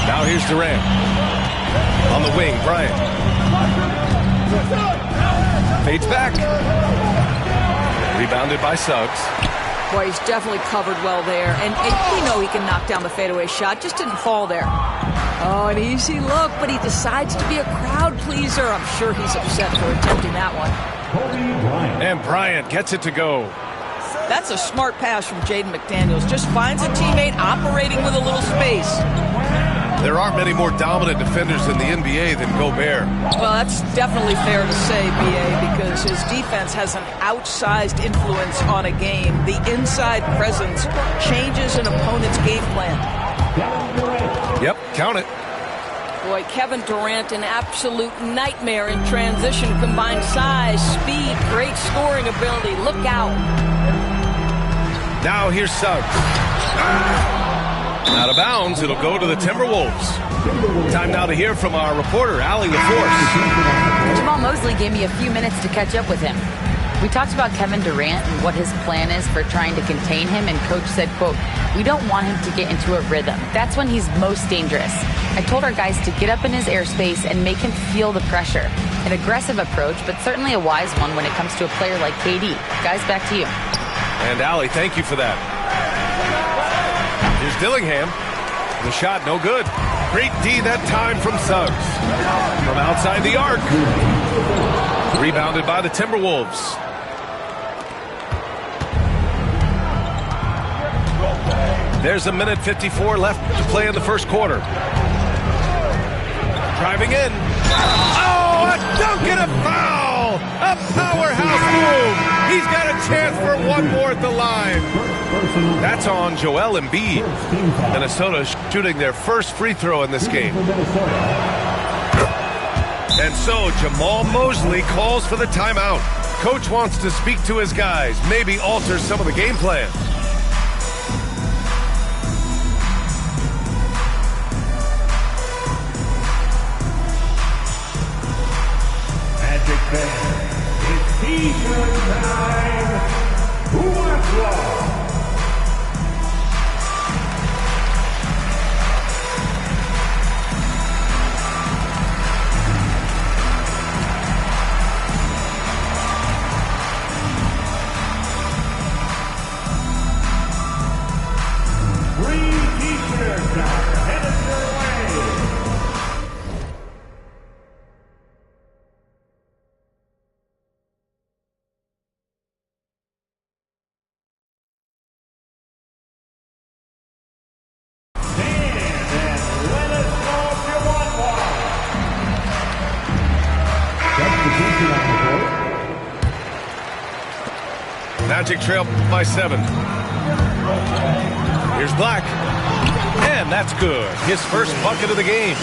Now here's Durant. On the wing, Bryant. Fades back. Rebounded by Suggs. Boy, he's definitely covered well there. And we know he can knock down the fadeaway shot. Just didn't fall there. Oh, an easy look, but he decides to be a crowd pleaser. I'm sure he's upset for attempting that one. And Bryant gets it to go. That's a smart pass from Jaden McDaniels. Just finds a teammate operating with a little space. There aren't many more dominant defenders in the NBA than Gobert. Well, that's definitely fair to say, B.A., because his defense has an outsized influence on a game. The inside presence changes an opponent's game plan. Yep, count it. Boy, Kevin Durant, an absolute nightmare in transition. Combined size, speed, great scoring ability. Look out. Now here's Suggs. Out of bounds, it'll go to the Timberwolves. Time now to hear from our reporter, Allie LaForce. Jamal Mosley gave me a few minutes to catch up with him. We talked about Kevin Durant and what his plan is for trying to contain him, and Coach said, quote, "We don't want him to get into a rhythm. That's when he's most dangerous." I told our guys to get up in his airspace and make him feel the pressure. An aggressive approach, but certainly a wise one when it comes to a player like KD. Guys, back to you. And Allie, thank you for that. Here's Dillingham. The shot, no good. Great D that time from Suggs. From outside the arc. Rebounded by the Timberwolves. There's a minute 54 left to play in the first quarter. Driving in. Oh, a dunk and a foul! A powerhouse move! He's got a chance for one more at the line. That's on Joel Embiid. Minnesota shooting their first free throw in this game. And so Jamal Mosley calls for the timeout. Coach wants to speak to his guys, maybe alter some of the game plan. Magic fans, it's T-shirt time. Who wants love? Magic trail by 7. Here's Black. And that's good. His first bucket of the game.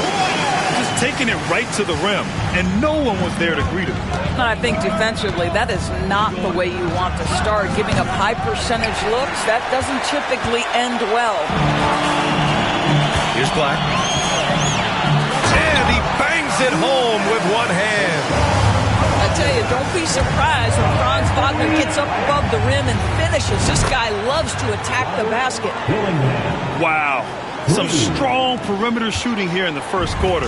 Just taking it right to the rim, and no one was there to greet him. And I think defensively, that is not the way you want to start. Giving up high percentage looks, that doesn't typically end well. Here's Black. And he bangs it home with one hand. I tell you, don't be surprised when Franz Wagner gets up above the rim and finishes. This guy loves to attack the basket. Wow. Some strong perimeter shooting here in the first quarter.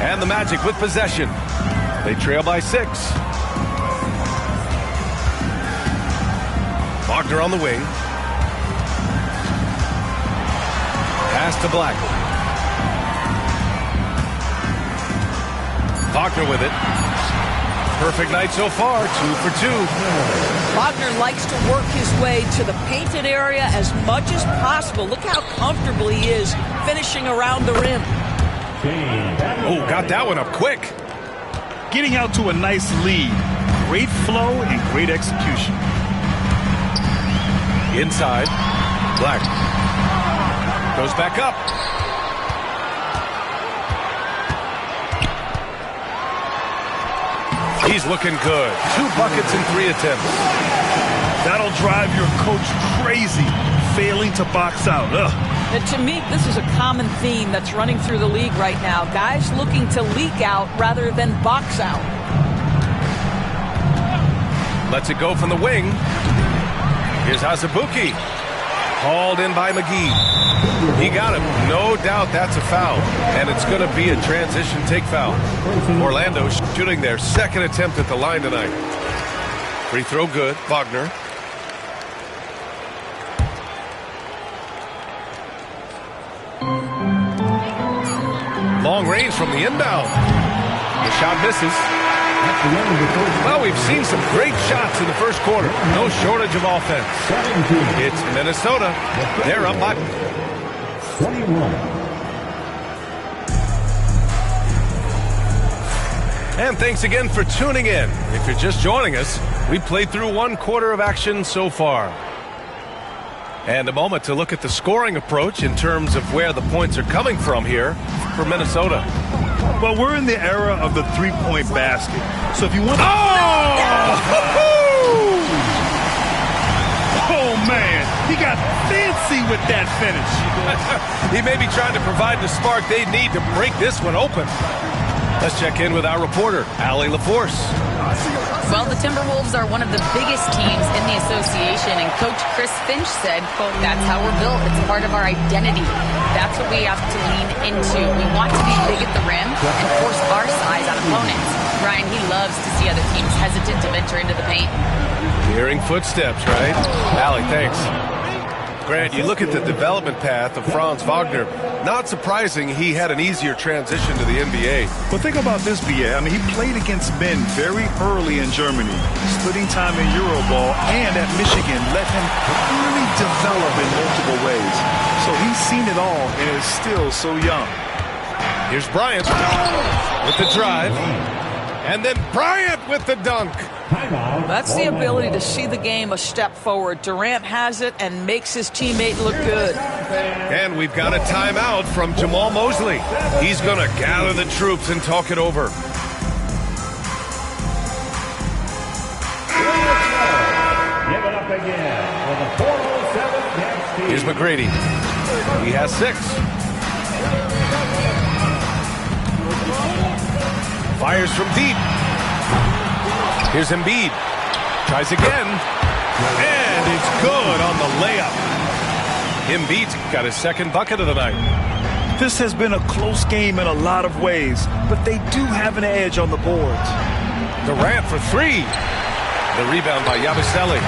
And the Magic with possession. They trail by 6. Wagner on the wing. Pass to Black. Wagner with it. Perfect night so far, 2 for 2. Wagner likes to work his way to the painted area as much as possible. Look how comfortable he is finishing around the rim. Oh, got that one up quick. Getting out to a nice lead. Great flow and great execution. Inside. Black. Goes back up. He's looking good. 2 buckets in 3 attempts. That'll drive your coach crazy, failing to box out. Ugh. And to me, this is a common theme that's running through the league right now. Guys looking to leak out rather than box out. Lets it go from the wing. Here's Azubuike. Called in by McGee. He got him. No doubt that's a foul. And it's going to be a transition take foul. Orlando shooting their second attempt at the line tonight. Free throw good. Wagner. Long range from the inbound. The shot misses. Well, we've seen some great shots in the first quarter. No shortage of offense. It's Minnesota. They're up by 21. And thanks again for tuning in. If you're just joining us, we played through one quarter of action so far. And a moment to look at the scoring approach in terms of where the points are coming from here for Minnesota. Well, we're in the era of the three-point basket. So if you want... Oh, man. He got fancy with that finish. He may be trying to provide the spark they need to break this one open. Let's check in with our reporter, Allie LaForce. Well, the Timberwolves are one of the biggest teams in the association, and Coach Chris Finch said, quote, "That's how we're built. It's part of our identity. That's what we have to lean into. We want to be big at the rim and force our size on opponents." Ryan, he loves to see other teams hesitant to venture into the paint. Hearing footsteps, right? Allie, thanks. Grant, you look at the development path of Franz Wagner. Not surprising he had an easier transition to the NBA. Well, think about this, B.A. I mean, he played against men very early in Germany, splitting time in Euroball, and at Michigan let him really develop in multiple ways. So he's seen it all and is still so young. Here's Bryant with the drive. And then Bryant with the dunk. That's the ability to see the game a step forward. Durant has it and makes his teammate look good. And we've got a timeout from Jamal Mosley. He's going to gather the troops and talk it over. Give it up again for the 407 Cavs team. Here's McGrady. He has 6. Fires from deep. Here's Embiid. Tries again. And it's good on the layup. Embiid's got his second bucket of the night. This has been a close game in a lot of ways, but they do have an edge on the boards. Durant for 3. The rebound by Yabusele.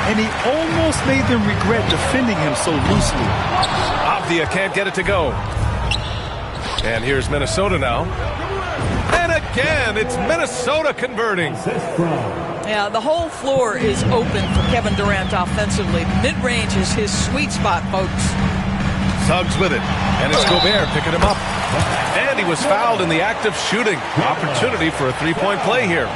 And he almost made them regret defending him so loosely. Avdia can't get it to go. And here's Minnesota now. And again, it's Minnesota converting. Yeah, the whole floor is open for Kevin Durant offensively. Mid-range is his sweet spot, folks. Suggs with it. And it's Gobert picking him up. And he was fouled in the act of shooting. Opportunity for a three-point play here.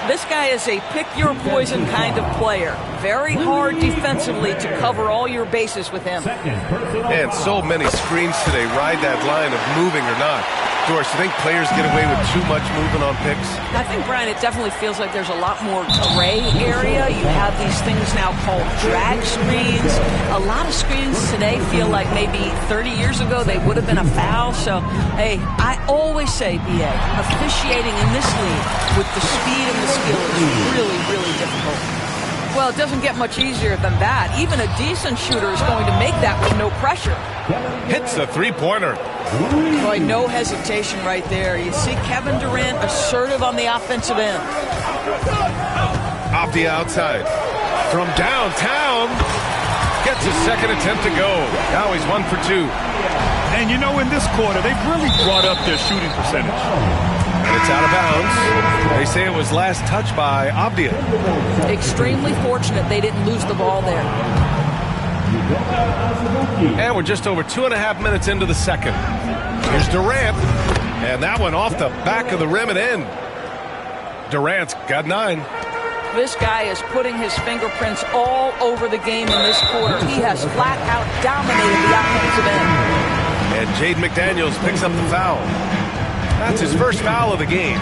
This guy is a pick-your-poison kind of player. Very hard defensively to cover all your bases with him. And so many screens today ride that line of moving or not. Doris, you think players get away with too much movement on picks? I think, Brian, it definitely feels like there's a lot more gray area. You have these things now called drag screens. A lot of screens today feel like maybe 30 years ago they would have been a foul. So, hey, I always say, B.A., officiating in this league with the speed and the skill is really, really difficult. Well, it doesn't get much easier than that. Even a decent shooter is going to make that with no pressure. Hits a three-pointer. Boy, no hesitation right there. You see Kevin Durant assertive on the offensive end. Avdia outside. From downtown. Gets his second attempt to go. Now he's 1 for 2. And you know, in this quarter, they've really brought up their shooting percentage. And it's out of bounds. They say it was last touched by Avdia. Extremely fortunate they didn't lose the ball there. And we're just over 2.5 minutes into the second. Here's Durant. And that one off the back of the rim and in. Durant's got 9. This guy is putting his fingerprints all over the game in this quarter. He has flat out dominated the offensive end. And Jaden McDaniels picks up the foul. That's his first foul of the game.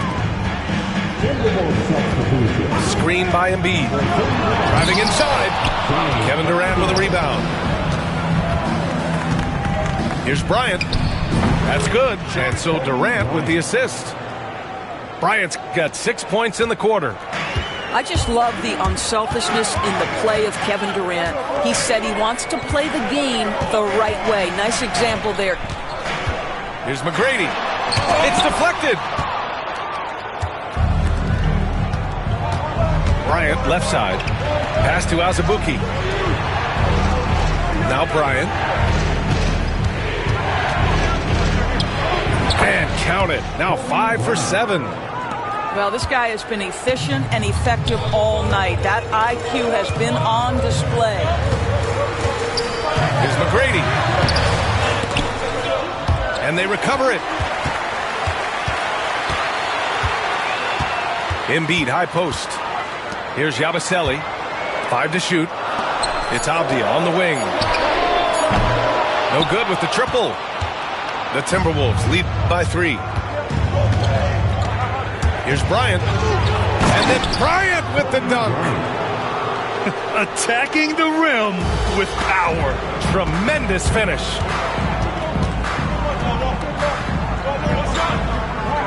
Screen by Embiid. Driving inside. Kevin Durant with a rebound. Here's Bryant. That's good. And so Durant with the assist. Bryant's got 6 points in the quarter. I just love the unselfishness in the play of Kevin Durant. He said he wants to play the game the right way. Nice example there. Here's McGrady. It's deflected. Bryant, left side. Pass to Azubuike. Now Bryant. And count it. Now 5 for 7. Well, this guy has been efficient and effective all night. That IQ has been on display. Here's McGrady. And they recover it. Embiid, high post. Here's Yabusele. 5 to shoot. It's Avdia on the wing. No good with the triple. The Timberwolves lead by 3. Here's Bryant. And then Bryant with the dunk. Attacking the rim with power. Tremendous finish.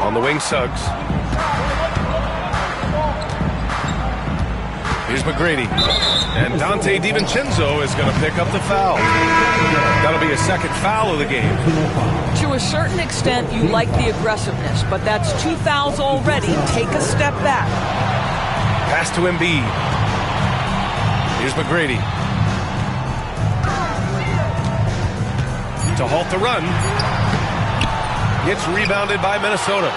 On the wing, Suggs. Here's McGrady. And Dante DiVincenzo is going to pick up the foul. That'll be a second foul of the game. To a certain extent, you like the aggressiveness, but that's 2 fouls already. Take a step back. Pass to Embiid. Here's McGrady. To halt the run. Gets rebounded by Minnesota.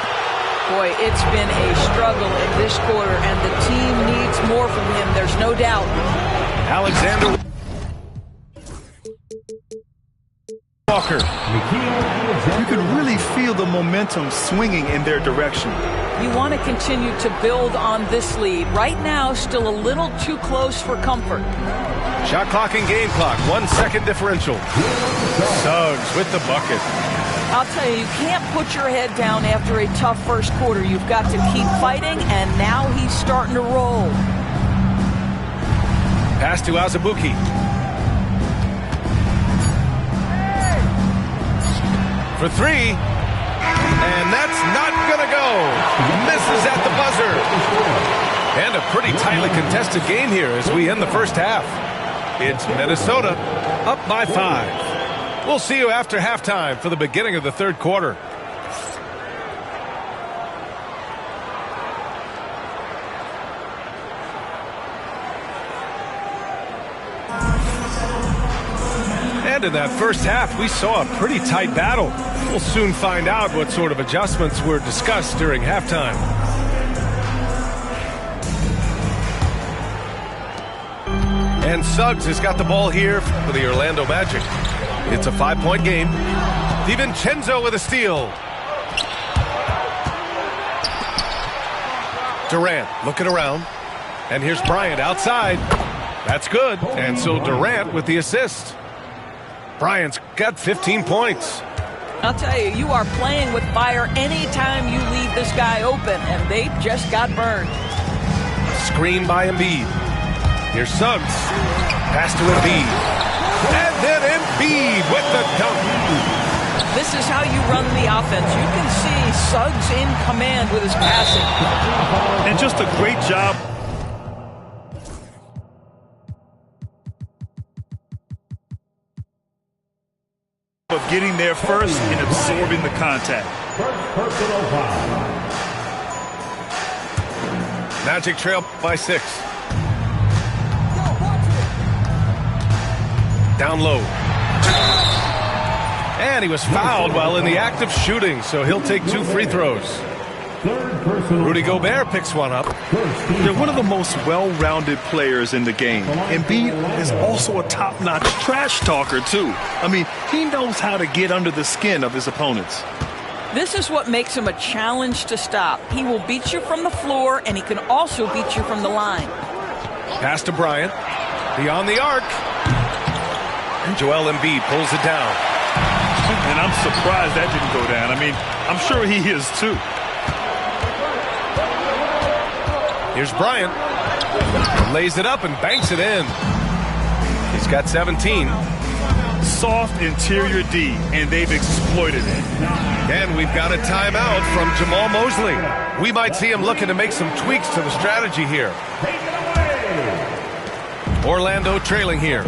Boy, it's been a struggle in this quarter, and the team needs more from him. There's no doubt. Alexander Walker. You can really feel the momentum swinging in their direction. You want to continue to build on this lead. Right now, still a little too close for comfort. Shot clock and game clock. 1 second differential. Suggs with the bucket. I'll tell you, you can't put your head down after a tough first quarter. You've got to keep fighting, and now he's starting to roll. Pass to Azubuike. For 3. And that's not going to go. Misses at the buzzer. And a pretty tightly contested game here as we end the first half. It's Minnesota up by 5. We'll see you after halftime for the beginning of the third quarter. And in that first half, we saw a pretty tight battle. We'll soon find out what sort of adjustments were discussed during halftime. And Suggs has got the ball here for the Orlando Magic. It's a 5-point game. DiVincenzo with a steal. Durant looking around. And here's Bryant outside. That's good. And so Durant with the assist. Bryant's got 15 points. I'll tell you, you are playing with fire anytime you leave this guy open, and they just got burned. Screen by Embiid. Here's Suggs. Pass to Embiid. And then Embiid with the dunk. This is how you run the offense. You can see Suggs in command with his passing. And just a great job of getting there first and absorbing the contact. Personal foul. Magic trail by 6. Down low. And he was fouled while in the act of shooting, so he'll take 2 free throws. Rudy Gobert picks one up. They're one of the most well-rounded players in the game. Embiid is also a top-notch trash talker, too. I mean, he knows how to get under the skin of his opponents. This is what makes him a challenge to stop. He will beat you from the floor, and he can also beat you from the line. Pass to Bryant. Beyond the arc. And Joel Embiid pulls it down. And I'm surprised that didn't go down. I mean, I'm sure he is, too. Here's Bryant. Lays it up and banks it in. He's got 17. soft interior D, and they've exploited it. And we've got a timeout from Jamal Mosley. We might see him looking to make some tweaks to the strategy here. Orlando trailing here.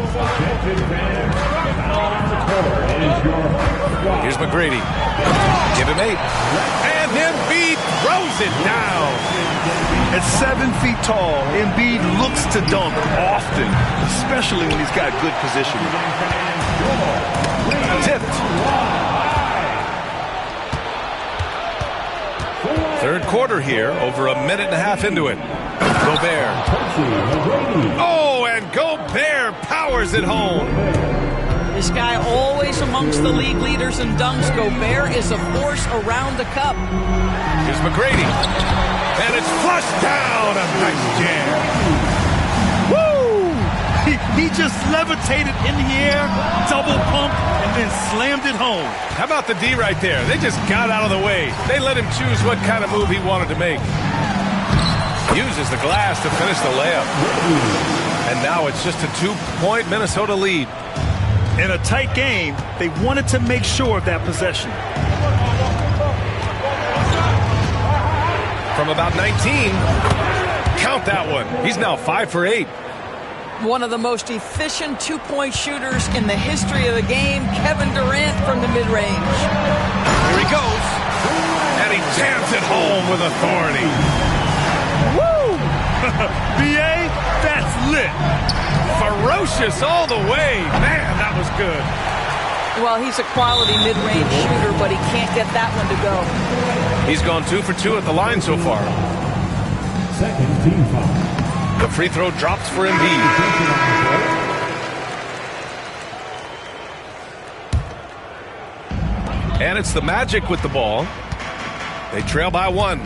Here's McGrady. Give him 8. And Embiid throws it down. At 7 feet tall, Embiid looks to dunk often, especially when he's got good positioning. Tipped. Third quarter here, over a minute and a half into it. Gobert. Oh, and Gobert powers it home. This guy always amongst the league leaders in dunks. Gobert is a force around the cup. Here's McGrady. And it's flushed down. A nice jam. Woo! He just levitated in the air, double pump, and then slammed it home. How about the D right there? They just got out of the way. They let him choose what kind of move he wanted to make. Uses the glass to finish the layup. And now it's just a 2-point Minnesota lead. In a tight game, they wanted to make sure of that possession. From about 19, count that one. He's now 5 for 8. One of the most efficient two-point shooters in the history of the game, Kevin Durant from the mid-range. Here he goes. And he jams it home with authority. Woo! B.A., that's lit. Ferocious all the way. Man, that was good. Well, he's a quality mid-range shooter, but he can't get that one to go. He's gone 2 for 2 at the line so far. Second team foul. The free throw drops for Embiid. And it's the Magic with the ball. They trail by 1.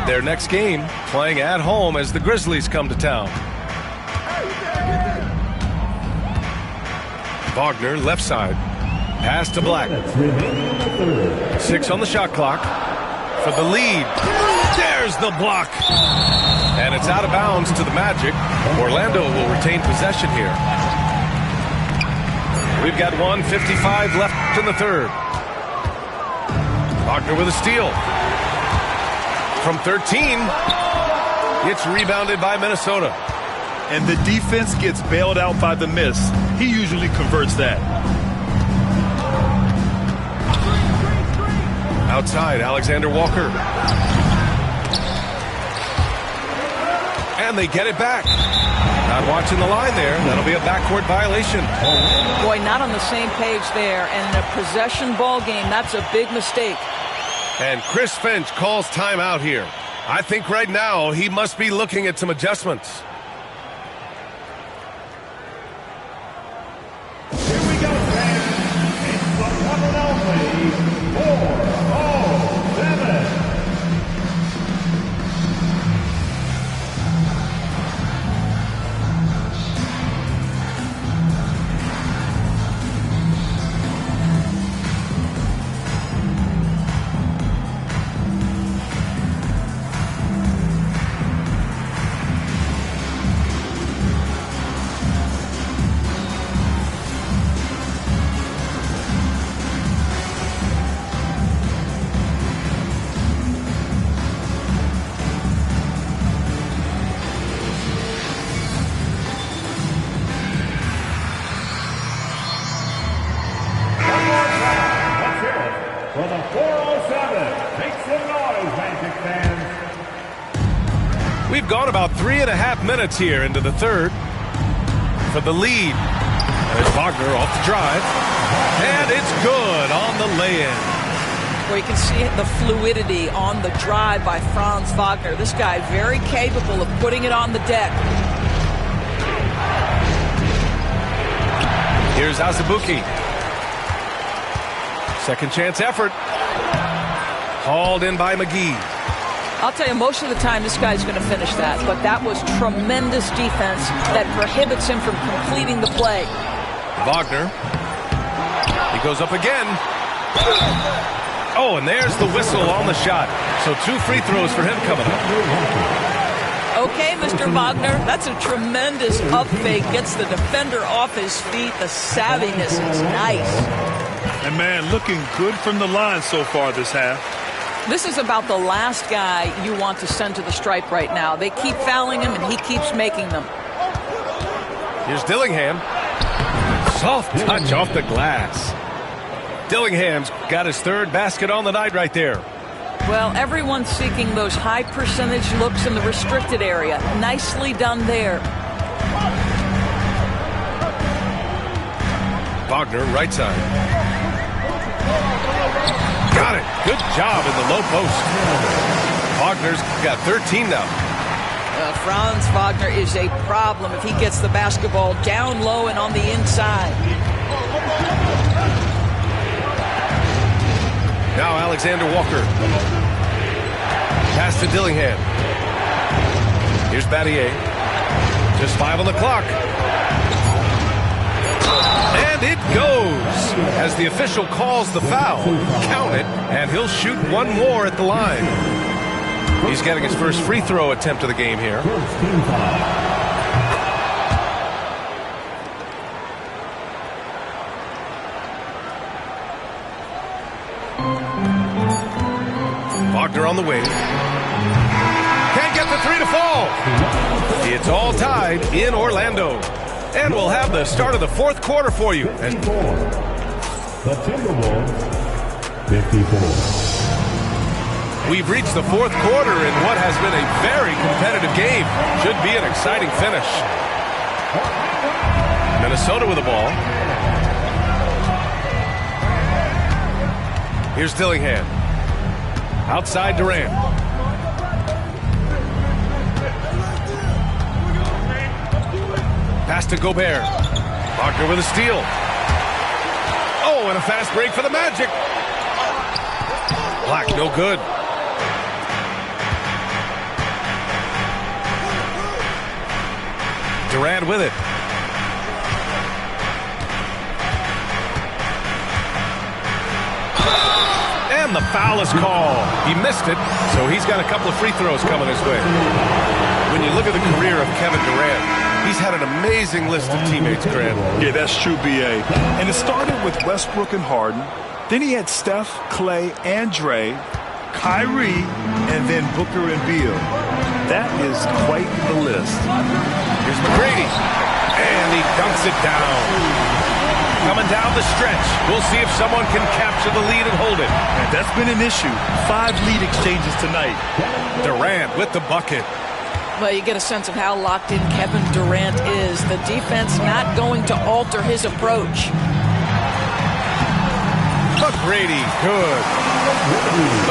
Their next game playing at home as the Grizzlies come to town. Wagner, left side. Pass to Black. 6 on the shot clock. For the lead. There's the block. And it's out of bounds to the Magic. Orlando will retain possession here. We've got 1:55 left in the third. Wagner with a steal. From 13, it's rebounded by Minnesota. And the defense gets bailed out by the miss. He usually converts that. Outside, Alexander Walker. And they get it back. Not watching the line there. That'll be a backcourt violation. Boy, not on the same page there. And in a possession ball game, that's a big mistake. And Chris Finch calls timeout here. I think right now he must be looking at some adjustments. Here we go, fans. It's the one and only 407. For the 407, make some noise, Magic fans. We've gone about 3.5 minutes here into the third for the lead. There's Wagner off the drive. And it's good on the lay-in. Where you can see the fluidity on the drive by Franz Wagner. This guy very capable of putting it on the deck. Here's Azubuike. Second chance effort. Hauled in by McGee. I'll tell you, most of the time this guy's going to finish that, but that was tremendous defense that prohibits him from completing the play. Wagner. He goes up again. Oh, and there's the whistle on the shot. So 2 free throws for him coming up. Okay, Mr. Wagner, that's a tremendous up fake. Gets the defender off his feet. The savviness is nice. And, man, looking good from the line so far this half. This is about the last guy you want to send to the stripe right now. They keep fouling him, and he keeps making them. Here's Dillingham. Soft touch off the glass. Dillingham's got his third basket on the night right there. Well, everyone's seeking those high percentage looks in the restricted area. Nicely done there. Wagner, right side. Got it. Good job in the low post. Wagner's got 13 now. Franz Wagner is a problem if he gets the basketball down low and on the inside. Now Alexander Walker. Pass to Dillingham. Here's Battier. Just 5 on the clock. And it goes. As the official calls the foul, count it, and he'll shoot one more at the line. He's getting his first free throw attempt of the game here. Wagner on the wing. Can't get the three to fall. It's all tied in Orlando. And we'll have the start of the fourth quarter for you. The Timberwolves, 54. We've reached the fourth quarter in what has been a very competitive game. Should be an exciting finish. Minnesota with the ball. Here's Dillingham. Outside Durant. Pass to Gobert. Wagner with a steal. Oh, and a fast break for the Magic. Black, no good. Durant with it. And the foul is called. He missed it, so he's got a couple of free throws coming his way. When you look at the career of Kevin Durant, he's had an amazing list of teammates, Grant. Yeah, that's true, B.A. And it started with Westbrook and Harden. Then he had Steph, Clay, and Dre, Kyrie, and then Booker and Beal. That is quite the list. Here's McGrady. And he dunks it down. Coming down the stretch. We'll see if someone can capture the lead and hold it. And that's been an issue. 5 lead exchanges tonight. Durant with the bucket. Well, you get a sense of how locked in Kevin Durant is. The defense not going to alter his approach. McGrady, good.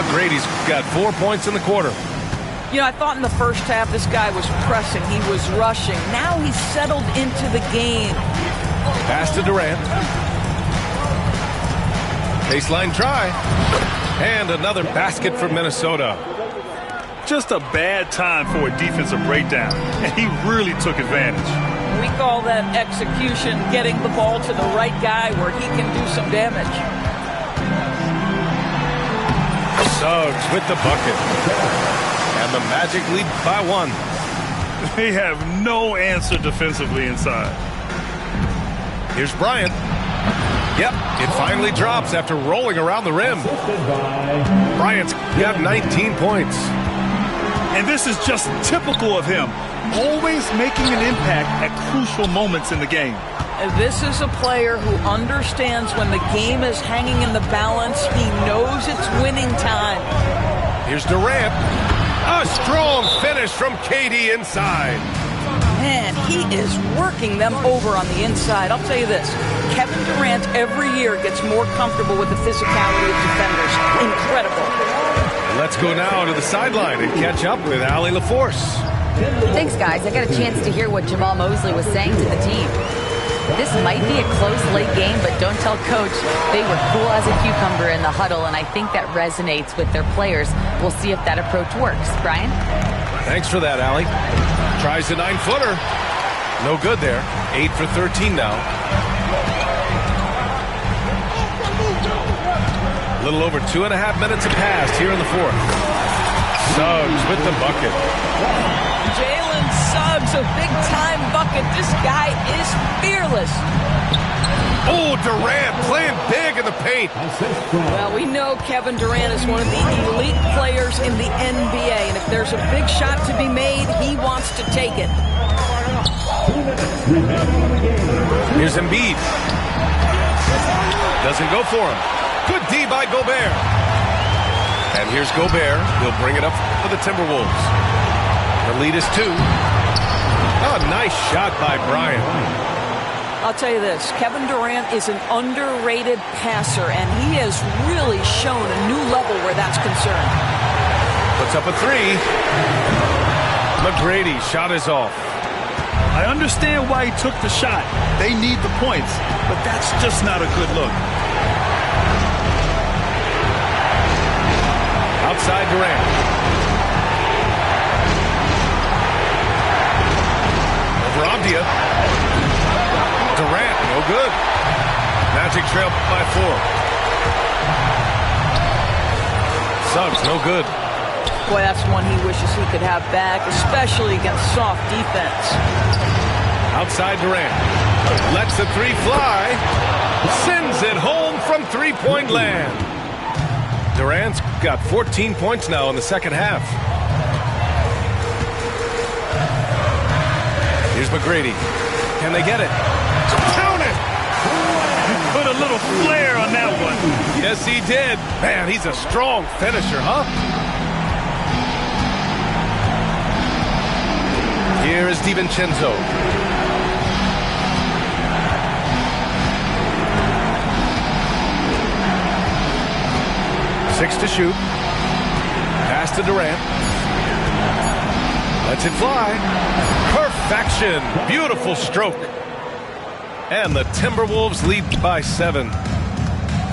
McGrady's got 4 points in the quarter. You know, I thought in the first half this guy was pressing. He was rushing. Now he's settled into the game. Pass to Durant. Baseline try. And another basket for Minnesota. Just a bad time for a defensive breakdown, and he really took advantage. We call that execution, getting the ball to the right guy where he can do some damage. Suggs with the bucket. And the Magic lead by 1. They have no answer defensively inside. Here's Bryant. Yep, it finally drops after rolling around the rim. Bryant's got 19 points. And this is just typical of him, always making an impact at crucial moments in the game. And this is a player who understands when the game is hanging in the balance. He knows it's winning time. Here's Durant. A strong finish from KD inside. Man, he is working them over on the inside. I'll tell you this, Kevin Durant every year gets more comfortable with the physicality of defenders. Incredible. Let's go now to the sideline and catch up with Allie LaForce. Thanks, guys. I got a chance to hear what Jamal Mosley was saying to the team. This might be a close late game, but don't tell Coach. They were cool as a cucumber in the huddle, and I think that resonates with their players. We'll see if that approach works. Brian? Thanks for that, Allie. Tries a 9-footer. No good there. 8 for 13 now. A little over 2.5 minutes have passed here in the fourth. Suggs with the bucket. Jalen Suggs, a big-time bucket. This guy is fearless. Oh, Durant playing big in the paint. Well, we know Kevin Durant is one of the elite players in the NBA, and if there's a big shot to be made, he wants to take it. Here's Embiid. Doesn't go for him. Good D by Gobert. And here's Gobert. He'll bring it up for the Timberwolves. The lead is 2. Oh, nice shot by Bryant. I'll tell you this, Kevin Durant is an underrated passer, and he has really shown a new level where that's concerned. Puts up a 3. McGrady, shot is off. I understand why he took the shot. They need the points, but that's just not a good look. Outside Durant. Over Avdia. Durant, no good. Magic trail by 4. Suggs, no good. Boy, that's one he wishes he could have back, especially against soft defense. Outside Durant. Lets the 3 fly. Sends it home from three-point land. Durant's got 14 points now in the second half. Here's McGrady. Can they get it? Count it! Put a little flair on that one. Yes, he did. Man, he's a strong finisher, huh? Here is DiVincenzo. Six to shoot. Pass to Durant. Lets it fly. Perfection. Beautiful stroke. And the Timberwolves lead by 7.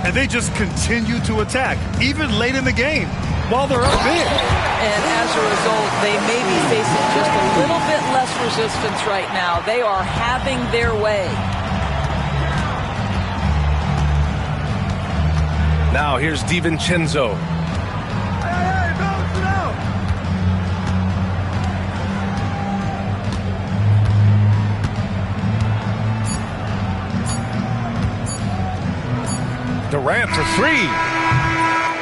And they just continue to attack, even late in the game, while they're up big. And as a result, they may be facing just a little bit less resistance right now. They are having their way. Now here's DiVincenzo. Durant for 3.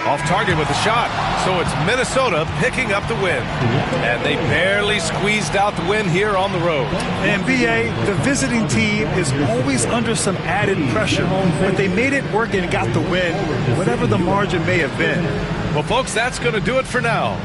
Off target with the shot. So it's Minnesota picking up the win. And they barely squeezed out the win here on the road. NBA, the visiting team is always under some added pressure, but they made it work and got the win, whatever the margin may have been. Well, folks, that's going to do it for now.